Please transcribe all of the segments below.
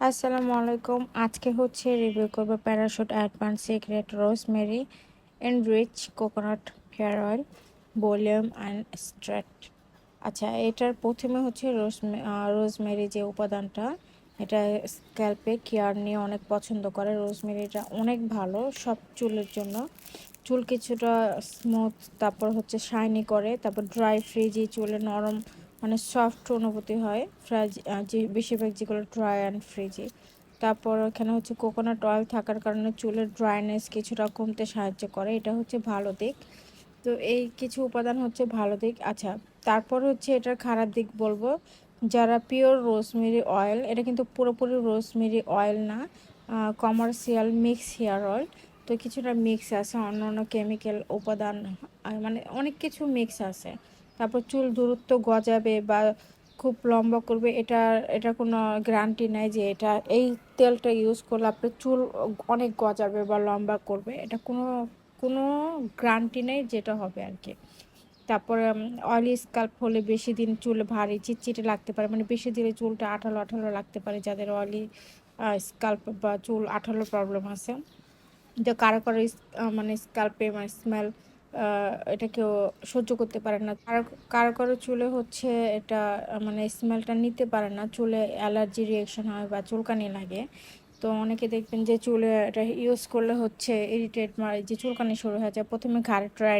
আসসালামু আলাইকুম। আজকে হচ্ছে রিভিউ করব Parachute advance secret rosemary enrich coconut hair oil volume and straight. আচ্ছা, এটার প্রথমে হচ্ছে রোজমেরি যে উপাদানটা, এটা স্ক্যাল্পে কেয়ার নিয়ে অনেক পছন্দ করে। রোজমেরিটা অনেক ভালো সব চুলের জন্য। চুল কিছুটা স্মুথ, তারপর হচ্ছে শাইনি করে, তারপর ড্রাই ফ্রিজি চুলে নরম মানে সফট অনুভূতি হয়। যে বেশিরভাগ যেগুলো ড্রাই অ্যান্ড ফ্রিজি। তারপর এখানে হচ্ছে কোকোনাট অয়েল থাকার কারণে চুলের ড্রাইনেস কিছুটা কমতে সাহায্য করে, এটা হচ্ছে ভালো দিক। তো এই কিছু উপাদান হচ্ছে ভালো দিক। আচ্ছা, তারপর হচ্ছে এটার খারাপ দিক বলবো। যারা পিওর রোজমেরি অয়েল, এটা কিন্তু পুরোপুরি রোজমেরি অয়েল না, কমার্শিয়াল মিক্স হেয়ার অয়েল। তো কিছুটা মিক্স আছে অন্য অন্য কেমিক্যাল উপাদান, মানে অনেক কিছু মিক্স আছে। তারপর চুল দ্রুত গজাবে বা খুব লম্বা করবে, এটা কোনো গ্যারান্টি নাই যে এটা এই তেলটা ইউজ করলে আপনার চুল অনেক গজাবে বা লম্বা করবে। এটা কোনো কোনো গ্যারান্টি নেই যেটা হবে আর কি। তারপরে অয়েলি স্কাল্প হলে বেশি দিন চুল ভারী চিটচিটে লাগতে পারে, মানে বেশি দিলে চুলটা আঠালো আঠালো লাগতে পারে যাদের অয়েলি স্কাল্প বা চুল আঠালো প্রবলেম আছে। যে কারো কারো মানে স্কাল্পে মানে স্মেল, এটা কেউ সহ্য করতে পারে না। কারো কারো কারো চুলে হচ্ছে এটা মানে স্মেলটা নিতে পারে না, চুলে অ্যালার্জি রিয়েকশন হয় বা চুলকানি লাগে। তো অনেকে দেখবেন যে চুলে এটা ইউজ করলে হচ্ছে ইরিটেট মারে, যে চুলকানি শুরু হয়ে যায়। প্রথমে ঘাড়ে ট্রাই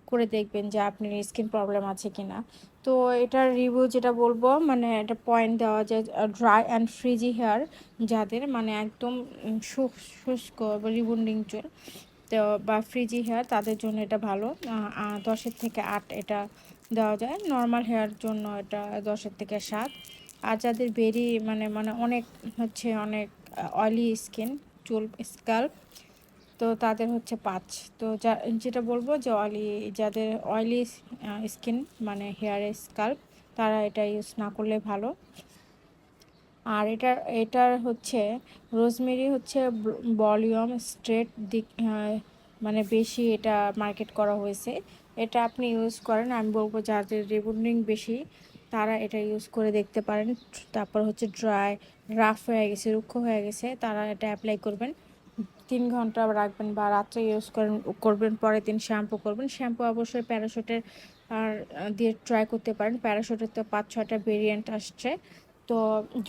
করে দেখবেন যে আপনার স্কিন প্রবলেম আছে কিনা। তো এটার রিভিউ যেটা বলবো, মানে এটা পয়েন্ট দেওয়া যায় ড্রাই অ্যান্ড ফ্রিজি হেয়ার, যাদের মানে একদম শুষ্ক বা রিবন্ডিং চুল তো বা ফ্রিজি হেয়ার, তাদের জন্য এটা ভালো। 10-এর থেকে 8 এটা দেওয়া যায়। নর্মাল হেয়ার জন্য এটা 10-এর থেকে 7। আর যাদের বেরি মানে মানে অনেক হচ্ছে অনেক অয়েলি স্কিন চুল স্কাল্প, তো তাদের হচ্ছে 5। তো যেটা বলবো যে যাদের অয়েলি স্কিন মানে হেয়ার স্কাল্প, তারা এটা ইউজ না করলে ভালো। আর এটার হচ্ছে রোজমেরি হচ্ছে ভলিউম স্ট্রেট দিক, মানে বেশি এটা মার্কেট করা হয়েছে। এটা আপনি ইউজ করেন, আমি বলবো যাদের রিবন্ডিং বেশি তারা এটা ইউজ করে দেখতে পারেন। তারপর হচ্ছে ড্রাই রাফ হয়ে গেছে, রুক্ষ হয়ে গেছে, তারা এটা অ্যাপ্লাই করবেন। 3 ঘন্টা রাখবেন বা রাত্রে ইউজ করবেন, পরের দিন শ্যাম্পু করবেন। শ্যাম্পু অবশ্যই প্যারাশুটের আর দিয়ে ট্রাই করতে পারেন। প্যারাশুটের তো 5-6টা ভেরিয়েন্ট আসছে। তো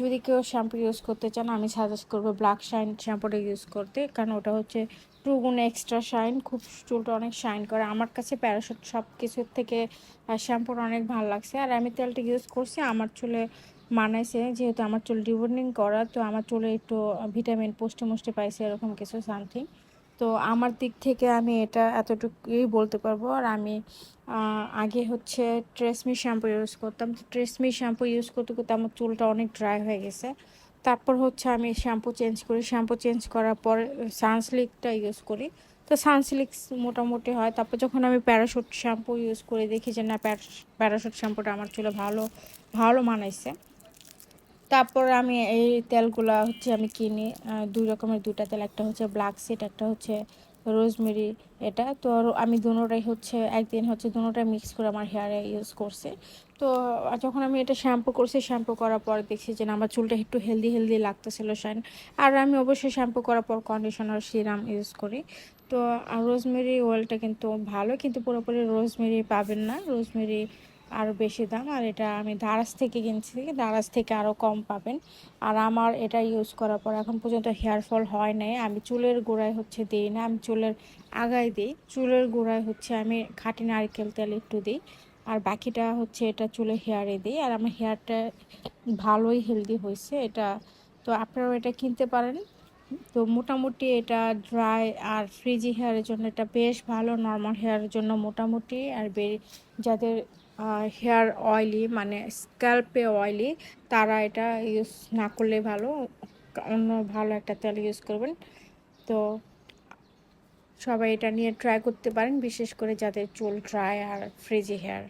যদি কেউ শ্যাম্পু ইউজ করতে চান, আমি সাজেস্ট করবো ব্ল্যাক শাইন শ্যাম্পুটা ইউজ করতে, কারণ ওটা হচ্ছে 2 গুণ এক্সট্রা শাইন, খুব চুলটা অনেক শাইন করে। আমার কাছে প্যারাশুট সব কিছুর থেকে শ্যাম্পুটা অনেক ভালো লাগছে, আর আমি তেলটা ইউজ করছি, আমার চুলে মানাইছে। যেহেতু আমার চুল রিবন্ডিং করা, তো আমার চুলে একটু ভিটামিন পুষ্টি মুষ্টি পাইছে, এরকম কিছু সামথিং। তো আমার দিক থেকে আমি এটা এতটুকুই বলতে পারবো। আর আমি আগে হচ্ছে ট্রেসমি শ্যাম্পু ইউজ করতাম। ট্রেসমি শ্যাম্পু ইউজ করতে করতে আমার চুলটা অনেক ড্রাই হয়ে গেছে। তারপর হচ্ছে আমি শ্যাম্পু চেঞ্জ করি, শ্যাম্পু চেঞ্জ করার পর সানসিল্কটা ইউজ করি। তো সানসিল্ক মোটামুটি হয়। তারপর যখন আমি প্যারাশুট শ্যাম্পু ইউজ করে দেখি যে না, প্যারাশুট শ্যাম্পুটা আমার চুলে ভালো ভালো মানাইছে। তারপর আমি এই তেলগুলা হচ্ছে আমি কিনি, 2 রকমের 2টা তেল, একটা হচ্ছে ব্ল্যাক সিড, একটা হচ্ছে রোজমেরি। এটা তো আমি দুটোটাই হচ্ছে একদিন হচ্ছে দুটোটা মিক্স করে আমার হেয়ারে ইউজ করছি। তো যখন আমি এটা শ্যাম্পু করছি, শ্যাম্পু করার পর দেখছি যে না, আমার চুলটা একটু হেলদি হেলদি লাগতেছিল শাইন। আর আমি অবশ্যই শ্যাম্পু করার পর কন্ডিশনার সিরাম ইউজ করি। তো রোজমেরি অয়েলটা কিন্তু ভালো, কিন্তু পুরোপুরি রোজমেরি পাবেন না। রোজমেরি আরও বেশি দাম, আর এটা আমি দারাজ থেকে কিনছি, দারাজ থেকে আরও কম পাবেন। আর আমার এটা ইউজ করার পর এখন পর্যন্ত হেয়ার ফল হয় নাই। আমি চুলের গোড়ায় হচ্ছে দিই না, আমি চুলের আগায় দিই। চুলের গোড়ায় হচ্ছে আমি খাঁটি নারকেল তেল একটু দিই, আর বাকিটা হচ্ছে এটা চুলে হেয়ারে দিই। আর আমার হেয়ারটা ভালোই হেলদি হয়েছে এটা। তো আপনারাও এটা কিনতে পারেন। তো মোটামুটি এটা ড্রাই আর ফ্রিজি হেয়ারের জন্য এটা বেশ ভালো, নর্মাল হেয়ারের জন্য মোটামুটি। আর যাদের হেয়ার অয়েলি মানে স্ক্যাল্পে অয়েলি, তারা এটা ইউজ না করলে ভালো, অন্য ভালো একটা তেল ইউজ করবেন। তো সবাই এটা নিয়ে ট্রাই করতে পারেন, বিশেষ করে যাদের চুল ড্রাই আর ফ্রিজি হেয়ার।